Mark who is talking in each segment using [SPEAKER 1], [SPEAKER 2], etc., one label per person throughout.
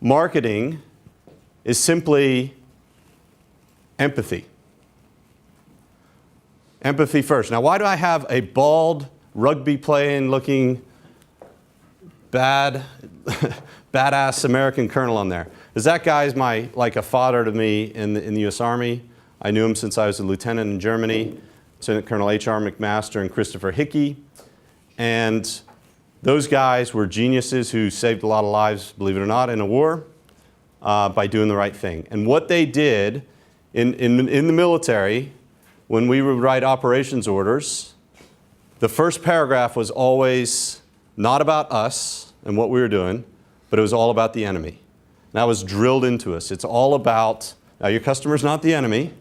[SPEAKER 1] marketing is simply empathy. Empathy first. Now, why do I have a bald, rugby-playing looking badass American colonel on there? Because that guy's like a father to me in the U.S. Army. I knew him since I was a lieutenant in Germany. Lieutenant Colonel H.R. McMaster and Christopher Hickey. And those guys were geniuses who saved a lot of lives, believe it or not, in a war by doing the right thing. And what they did in the military, when we would write operations orders, the first paragraph was always not about us and what we were doing, but it was all about the enemy. And that was drilled into us. It's all about, now your customer's not the enemy,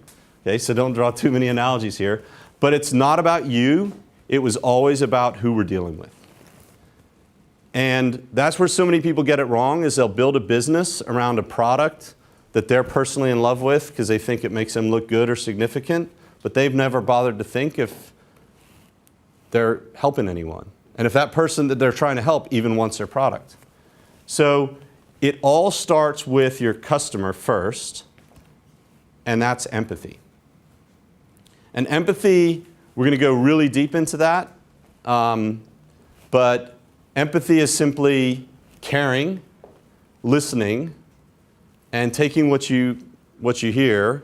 [SPEAKER 1] okay, so don't draw too many analogies here, but it's not about you, it was always about who we're dealing with. And that's where so many people get it wrong, is they'll build a business around a product that they're personally in love with because they think it makes them look good or significant, but they've never bothered to think if they're helping anyone. And if that person that they're trying to help even wants their product. So it all starts with your customer first, and that's empathy. And empathy, we're going to go really deep into that, but empathy is simply caring, listening, and taking what you hear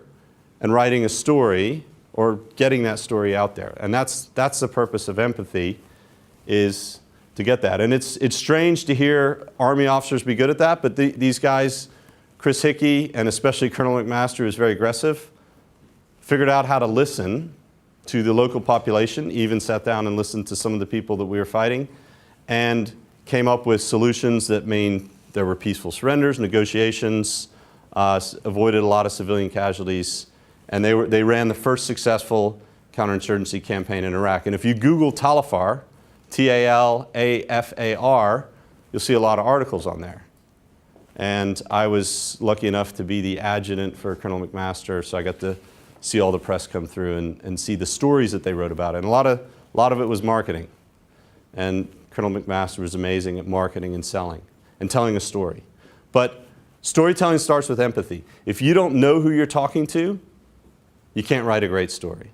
[SPEAKER 1] and writing a story or getting that story out there. And that's the purpose of empathy, is to get that. And it's strange to hear Army officers be good at that, but these guys, Chris Hickey and especially Colonel McMaster, who's very aggressive, figured out how to listen to the local population, even sat down and listened to some of the people that we were fighting, and came up with solutions that mean there were peaceful surrenders, negotiations, avoided a lot of civilian casualties, and they ran the first successful counterinsurgency campaign in Iraq. And if you Google Talafar, T-A-L-A-F-A-R, you'll see a lot of articles on there. And I was lucky enough to be the adjutant for Colonel McMaster, so I got to see all the press come through and see the stories that they wrote about it. And a lot of it was marketing. And Colonel McMaster was amazing at marketing and selling and telling a story. But storytelling starts with empathy. If you don't know who you're talking to, you can't write a great story.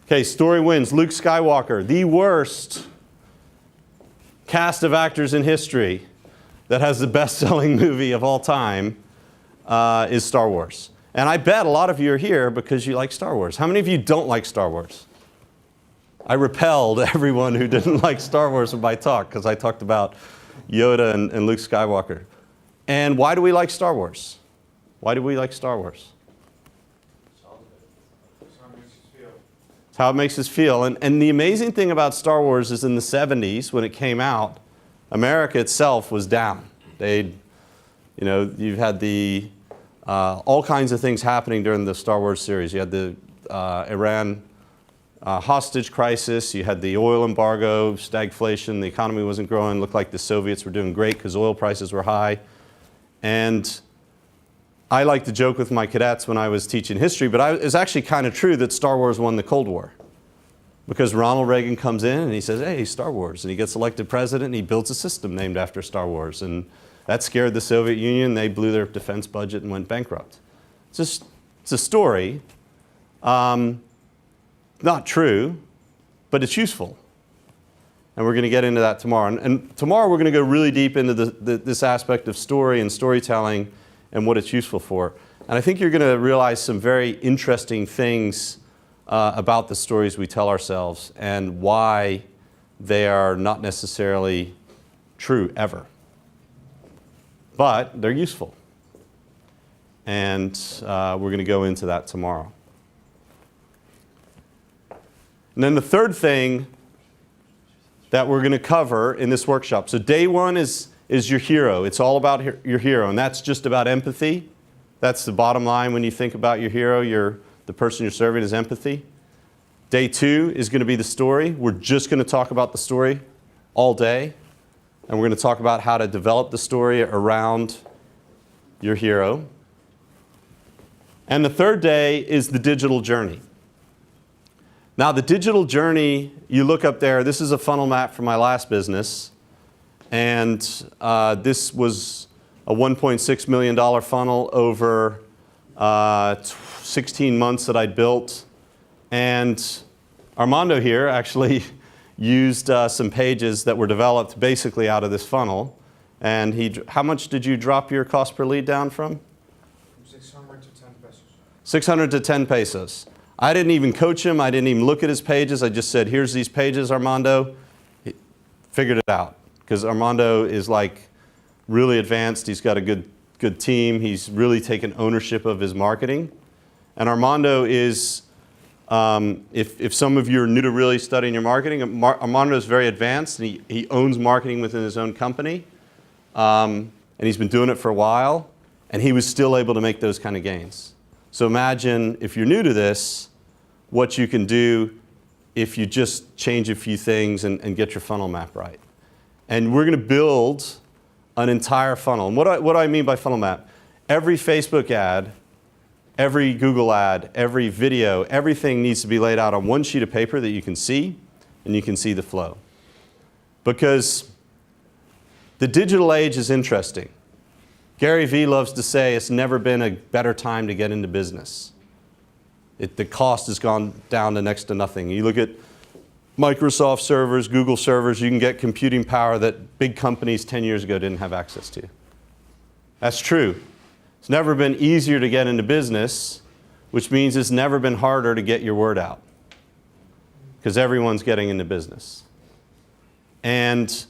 [SPEAKER 1] Okay, story wins. Luke Skywalker, the worst cast of actors in history that has the best-selling movie of all time is Star Wars. And I bet a lot of you are here because you like Star Wars. How many of you don't like Star Wars? I repelled everyone who didn't like Star Wars in my talk because I talked about Yoda and Luke Skywalker. And why do we like Star Wars? Why do we like Star Wars? It's how it makes us feel. And the amazing thing about Star Wars is in the 70s, when it came out, America itself was down. You've had all kinds of things happening during the Star Wars series. You had the Iran hostage crisis. You had the oil embargo, stagflation. The economy wasn't growing. It looked like the Soviets were doing great because oil prices were high. And I like to joke with my cadets when I was teaching history, but it's actually kind of true that Star Wars won the Cold War. Because Ronald Reagan comes in and he says, hey, Star Wars. And he gets elected president and he builds a system named after Star Wars. And that scared the Soviet Union. They blew their defense budget and went bankrupt. It's a story. Not true, but it's useful. And we're going to get into that tomorrow. And tomorrow we're going to go really deep into this aspect of story and storytelling and what it's useful for. And I think you're going to realize some very interesting things about the stories we tell ourselves and why they are not necessarily true ever. But they're useful. And we're going to go into that tomorrow. And then the third thing that we're going to cover in this workshop. So day one is your hero. It's all about your hero. And that's just about empathy. That's the bottom line when you think about your hero. The person you're serving is empathy. Day two is going to be the story. We're just going to talk about the story all day. And we're going to talk about how to develop the story around your hero. And the third day is the digital journey. Now, the digital journey, you look up there, this is a funnel map from my last business. And this was a $1.6 million funnel over 16 months that I'd built. And Armando here actually used some pages that were developed basically out of this funnel. And how much did you drop your cost per lead down from?
[SPEAKER 2] 600 to 10 pesos.
[SPEAKER 1] 600 to 10 pesos. I didn't even coach him. I didn't even look at his pages. I just said, here's these pages, Armando. He figured it out. Because Armando is like really advanced. He's got a good team. He's really taken ownership of his marketing. And Armando is, if some of you are new to really studying your marketing, Armando is very advanced. And he owns marketing within his own company. And he's been doing it for a while. And he was still able to make those kind of gains. So imagine, if you're new to this, what you can do if you just change a few things and get your funnel map right. And we're going to build an entire funnel. And what do I mean by funnel map? Every Facebook ad, every Google ad, every video, everything needs to be laid out on one sheet of paper that you can see, and you can see the flow. Because the digital age is interesting. Gary Vee loves to say it's never been a better time to get into business. The cost has gone down to next to nothing. You look at Microsoft servers, Google servers, you can get computing power that big companies 10 years ago didn't have access to. That's true. It's never been easier to get into business, which means it's never been harder to get your word out. Because everyone's getting into business. And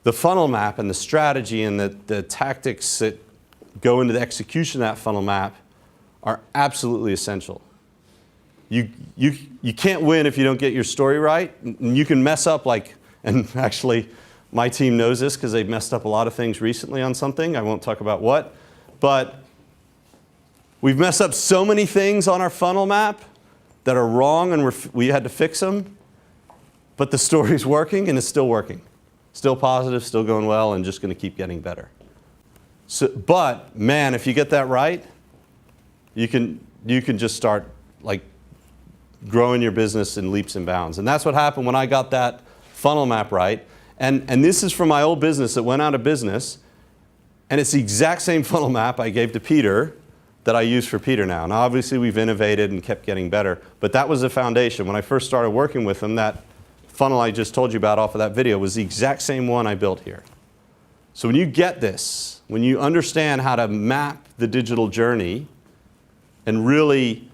[SPEAKER 1] the funnel map and the strategy and the tactics that go into the execution of that funnel map are absolutely essential. You can't win if you don't get your story right. And you can mess up and actually my team knows this because they've messed up a lot of things recently on something. I won't talk about what. But we've messed up so many things on our funnel map that are wrong and we had to fix them. But the story's working and it's still working. Still positive, still going well, and just going to keep getting better. But man, if you get that right, you can just start growing your business in leaps and bounds. And that's what happened when I got that funnel map right. And this is from my old business that went out of business. And it's the exact same funnel map I gave to Peter that I use for Peter now. Now, obviously, we've innovated and kept getting better. But that was the foundation. When I first started working with him, that funnel I just told you about off of that video was the exact same one I built here. So when you get this, when you understand how to map the digital journey, and really,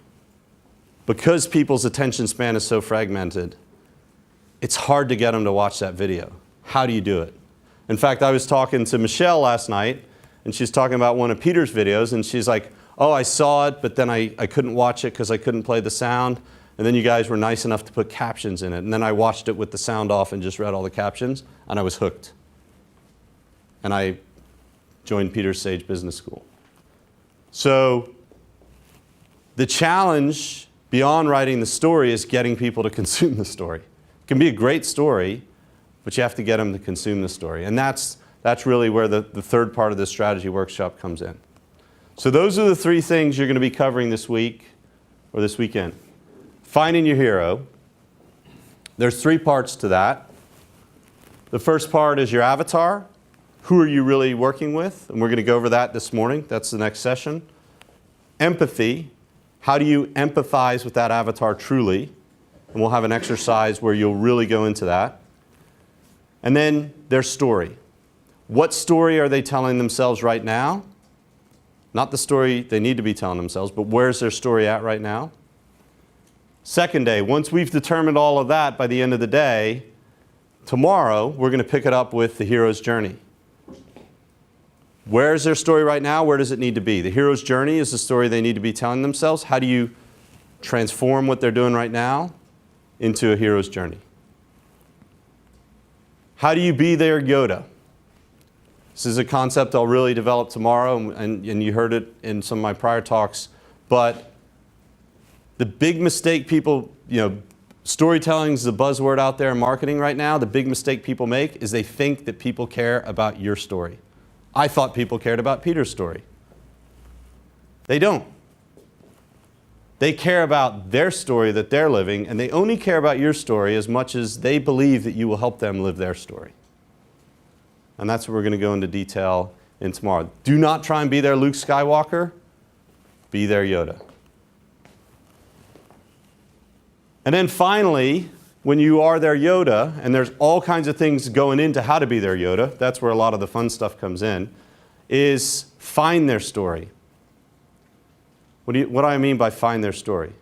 [SPEAKER 1] because people's attention span is so fragmented, it's hard to get them to watch that video. How do you do it? In fact, I was talking to Michelle last night, and she's talking about one of Peter's videos, and she's like, oh, I saw it, but then I couldn't watch it because I couldn't play the sound. And then you guys were nice enough to put captions in it. And then I watched it with the sound off and just read all the captions, and I was hooked. And I joined Peter's Sage Business School. So the challenge beyond writing the story is getting people to consume the story. It can be a great story, but you have to get them to consume the story. And that's really where the third part of this strategy workshop comes in. So those are the three things you're going to be covering this week or this weekend. Finding your hero. There's three parts to that. The first part is your avatar. Who are you really working with? And we're going to go over that this morning. That's the next session. Empathy. How do you empathize with that avatar truly? And we'll have an exercise where you'll really go into that. And then their story. What story are they telling themselves right now? Not the story they need to be telling themselves, but where's their story at right now? Second day, once we've determined all of that by the end of the day, tomorrow we're going to pick it up with the hero's journey. Where's their story right now? Where does it need to be? The hero's journey is the story they need to be telling themselves. How do you transform what they're doing right now into a hero's journey? How do you be their Yoda? This is a concept I'll really develop tomorrow, and you heard it in some of my prior talks. But the big mistake people, storytelling is the buzzword out there in marketing right now. The big mistake people make is they think that people care about your story. I thought people cared about Peter's story. They don't. They care about their story that they're living, and they only care about your story as much as they believe that you will help them live their story. And that's what we're going to go into detail in tomorrow. Do not try and be their Luke Skywalker. Be their Yoda. And then finally, when you are their Yoda, and there's all kinds of things going into how to be their Yoda, that's where a lot of the fun stuff comes in, is find their story. What do I mean by find their story?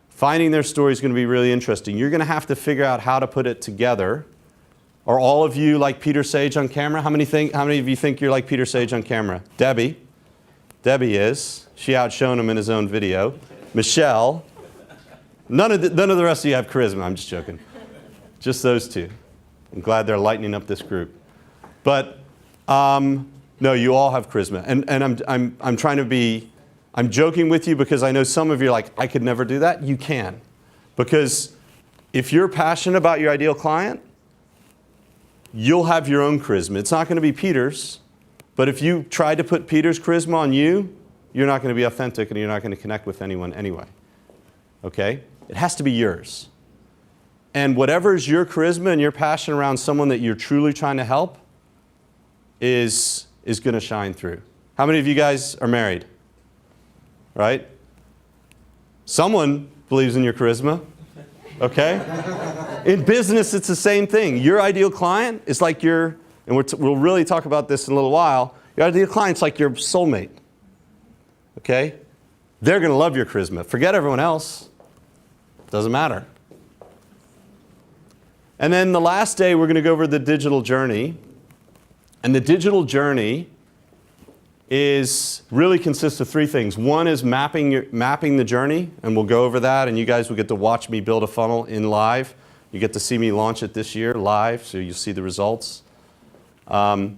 [SPEAKER 1] Finding their story is going to be really interesting. You're going to have to figure out how to put it together. Are all of you like Peter Sage on camera? How many of you think you're like Peter Sage on camera? Debbie. Debbie is. She outshone him in his own video. Michelle. None of the rest of you have charisma. I'm just joking. Just those two. I'm glad they're lightening up this group. But no, you all have charisma. And I'm trying to be. I'm joking with you because I know some of you are like, I could never do that. You can. Because if you're passionate about your ideal client, you'll have your own charisma. It's not going to be Peter's. But if you try to put Peter's charisma on you, you're not going to be authentic and you're not going to connect with anyone anyway. Okay? It has to be yours. And whatever is your charisma and your passion around someone that you're truly trying to help is going to shine through. How many of you guys are married? Right? Someone believes in your charisma. Okay? In business, it's the same thing. Your ideal client is like your, and we'll really talk about this in a little while, your ideal client's like your soulmate. Okay? They're going to love your charisma. Forget everyone else. Doesn't matter. And then the last day, we're going to go over the digital journey. And the digital journey really consists of three things. One is mapping the journey, and we'll go over that, and you guys will get to watch me build a funnel in live. You get to see me launch it this year live, so you'll see the results. Then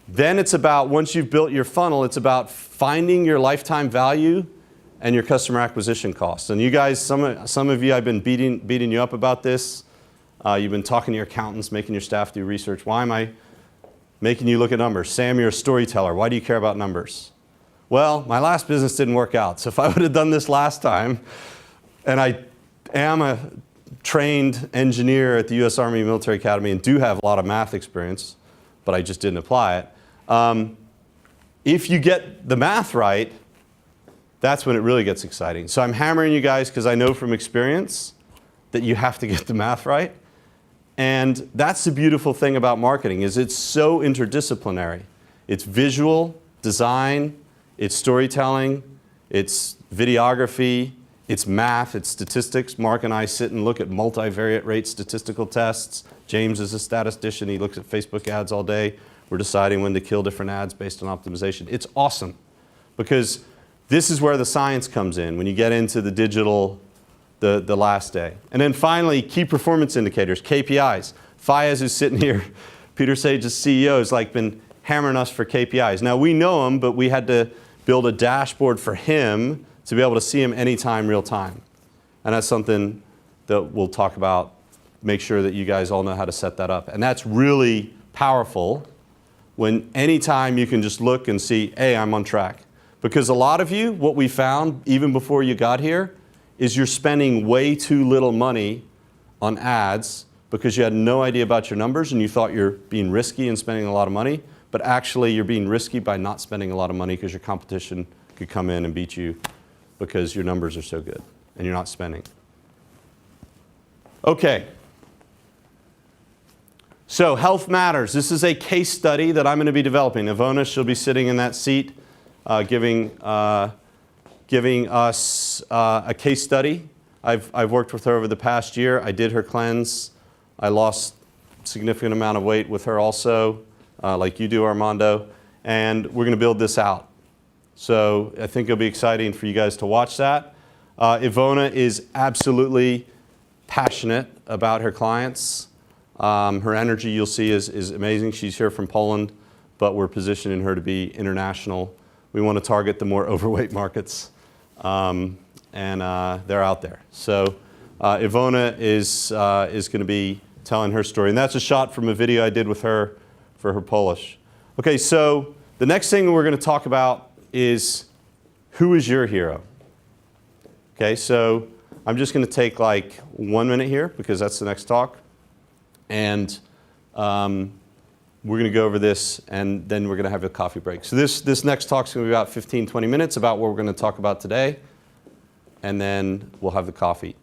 [SPEAKER 1] it's about, once you've built your funnel, it's about finding your lifetime value and your customer acquisition costs. And you guys, some of you, I've been beating you up about this. You've been talking to your accountants, making your staff do research. Why am I making you look at numbers? Sam, you're a storyteller. Why do you care about numbers? Well, my last business didn't work out. So if I would have done this last time, and I am a trained engineer at the U.S. Army Military Academy and do have a lot of math experience, but I just didn't apply it. If you get the math right, that's when it really gets exciting. So I'm hammering you guys because I know from experience that you have to get the math right. And that's the beautiful thing about marketing is it's so interdisciplinary. It's visual, design, it's storytelling, it's videography, it's math, it's statistics. Mark and I sit and look at multivariate rate statistical tests. James is a statistician. He looks at Facebook ads all day. We're deciding when to kill different ads based on optimization. It's awesome because this is where the science comes in when you get into the digital, the last day. And then finally, key performance indicators, KPIs. Fayez, who's sitting here, Peter Sage's CEO, has been hammering us for KPIs. Now we know him, but we had to build a dashboard for him to be able to see him anytime, real time. And that's something that we'll talk about, make sure that you guys all know how to set that up. And that's really powerful when anytime you can just look and see, hey, I'm on track. Because a lot of you, what we found even before you got here, is you're spending way too little money on ads because you had no idea about your numbers and you thought you're being risky and spending a lot of money, but actually you're being risky by not spending a lot of money because your competition could come in and beat you because your numbers are so good and you're not spending. Okay. So Health Matters. This is a case study that I'm going to be developing. Ivona, she'll be sitting in that seat giving us a case study. I've worked with her over the past year. I did her cleanse. I lost a significant amount of weight with her also, like you do, Armando. And we're going to build this out. So I think it'll be exciting for you guys to watch that. Ivona is absolutely passionate about her clients. Her energy, you'll see, is amazing. She's here from Poland, but we're positioning her to be international. We want to target the more overweight markets, and they're out there. So Ivona is going to be telling her story. And that's a shot from a video I did with her for her Polish. Okay, so the next thing we're going to talk about is who is your hero? Okay, so I'm just going to take 1 minute here because that's the next talk. And we're going to go over this, and then we're going to have a coffee break. So this next talk is going to be about 15, 20 minutes about what we're going to talk about today, and then we'll have the coffee.